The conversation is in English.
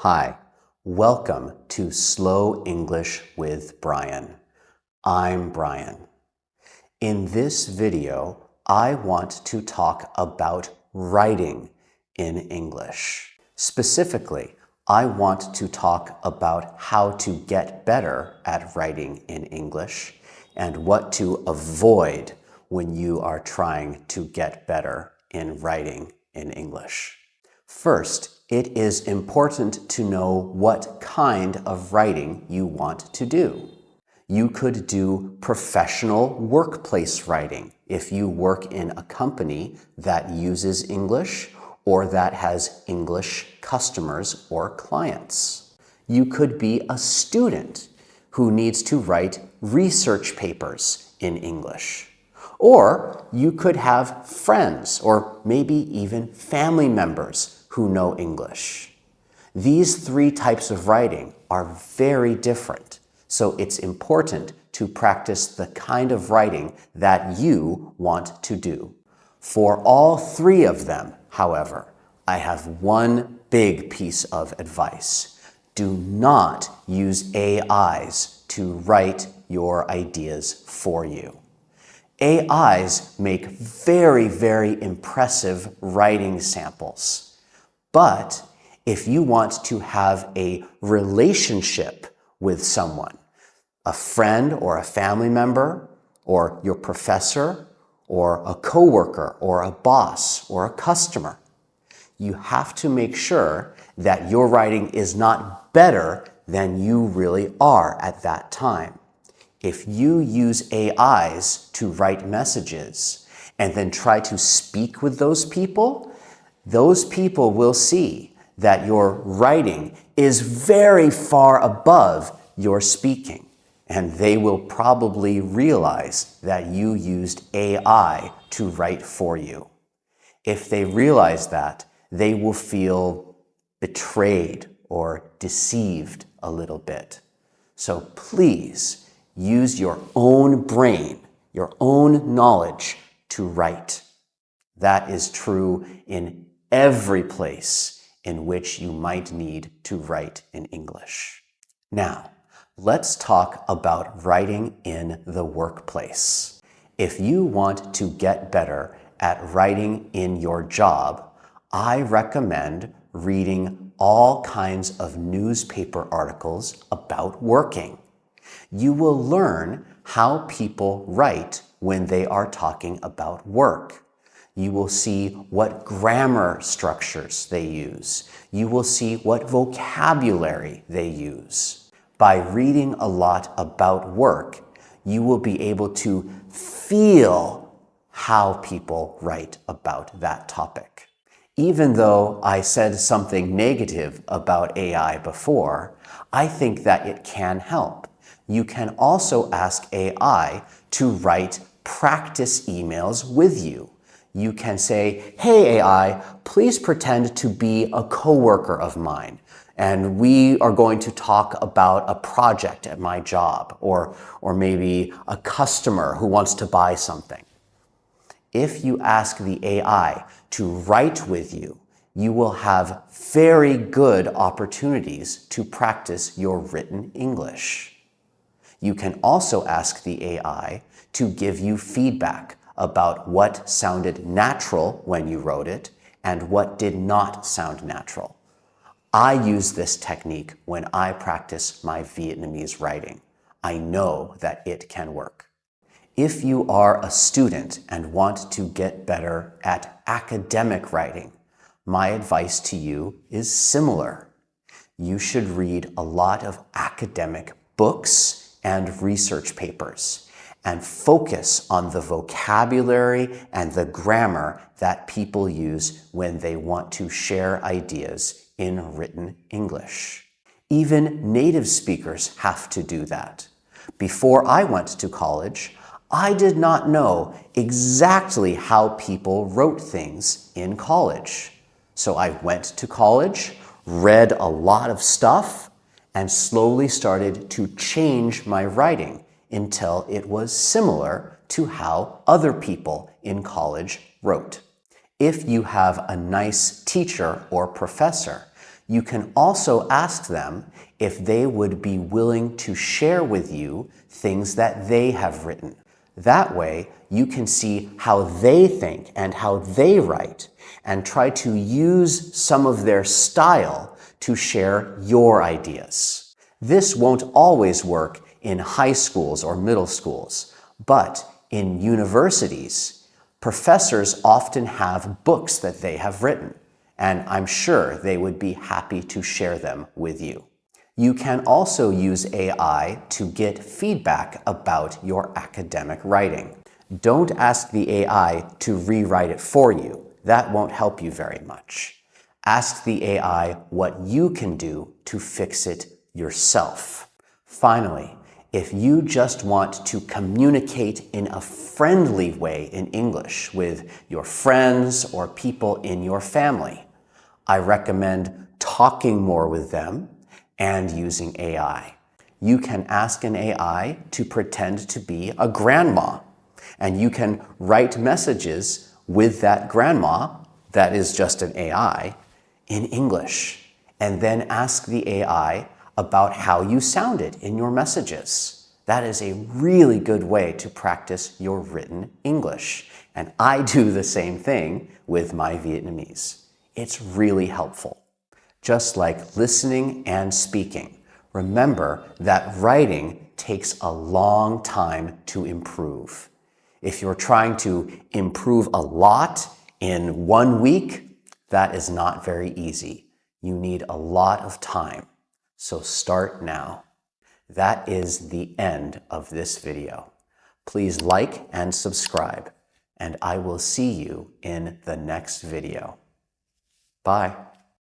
Hi, welcome to Slow English with Brian. I'm Brian. In this video, I want to talk about writing in English. Specifically, I want to talk about how to get better at writing in English and what to avoid when you are trying to get better in writing in English. First, it is important to know what kind of writing you want to do. You could do professional workplace writing if you work in a company that uses English or that has English customers or clients. You could be a student who needs to write research papers in English. Or you could have friends or maybe even family members who know English. These three types of writing are very different, so it's important to practice the kind of writing that you want to do. For all three of them, however, I have one big piece of advice. Do not use AIs to write your ideas for you. AIs make very, very impressive writing samples. But if you want to have a relationship with someone, a friend or a family member, or your professor, or a coworker, or a boss, or a customer, you have to make sure that your writing is not better than you really are at that time. If you use AIs to write messages and then try to speak with those people will see that your writing is very far above your speaking, and they will probably realize that you used AI to write for you. If they realize that, they will feel betrayed or deceived a little bit. So please use your own brain, your own knowledge to write. That is true in every place in which you might need to write in English. Now, let's talk about writing in the workplace. If you want to get better at writing in your job, I recommend reading all kinds of newspaper articles about working. You will learn how people write when they are talking about work. You will see what grammar structures they use. You will see what vocabulary they use. By reading a lot about work, you will be able to feel how people write about that topic. Even though I said something negative about AI before, I think that it can help. You can also ask AI to write practice emails with you. You can say, hey AI, please pretend to be a coworker of mine, and we are going to talk about a project at my job, or maybe a customer who wants to buy something. If you ask the AI to write with you, you will have very good opportunities to practice your written English. You can also ask the AI to give you feedback about what sounded natural when you wrote it and what did not sound natural. I use this technique when I practice my Vietnamese writing. I know that it can work. If you are a student and want to get better at academic writing, my advice to you is similar. You should read a lot of academic books and research papers, and focus on the vocabulary and the grammar that people use when they want to share ideas in written English. Even native speakers have to do that. Before I went to college, I did not know exactly how people wrote things in college. So I went to college, read a lot of stuff, and slowly started to change my writing until it was similar to how other people in college wrote. If you have a nice teacher or professor, You can also ask them if they would be willing to share with you things that they have written. That way, you can see how they think and how they write and try to use some of their style to share your ideas. This won't always work in high schools or middle schools, but in universities, professors often have books that they have written, and I'm sure they would be happy to share them with you. You can also use AI to get feedback about your academic writing. Don't ask the AI to rewrite it for you. That won't help you very much. Ask the AI what you can do to fix it yourself. Finally, if you just want to communicate in a friendly way in English with your friends or people in your family, I recommend talking more with them and using AI. You can ask an AI to pretend to be a grandma, and you can write messages with that grandma, that is just an AI, in English, and then ask the AI about how you sounded in your messages. That is a really good way to practice your written English, and I do the same thing with my Vietnamese. It's really helpful. Just like listening and speaking, remember that writing takes a long time to improve. If you're trying to improve a lot in 1 week, that is not very easy. You need a lot of time. So start now. That is the end of this video. Please like and subscribe, and I will see you in the next video. Bye.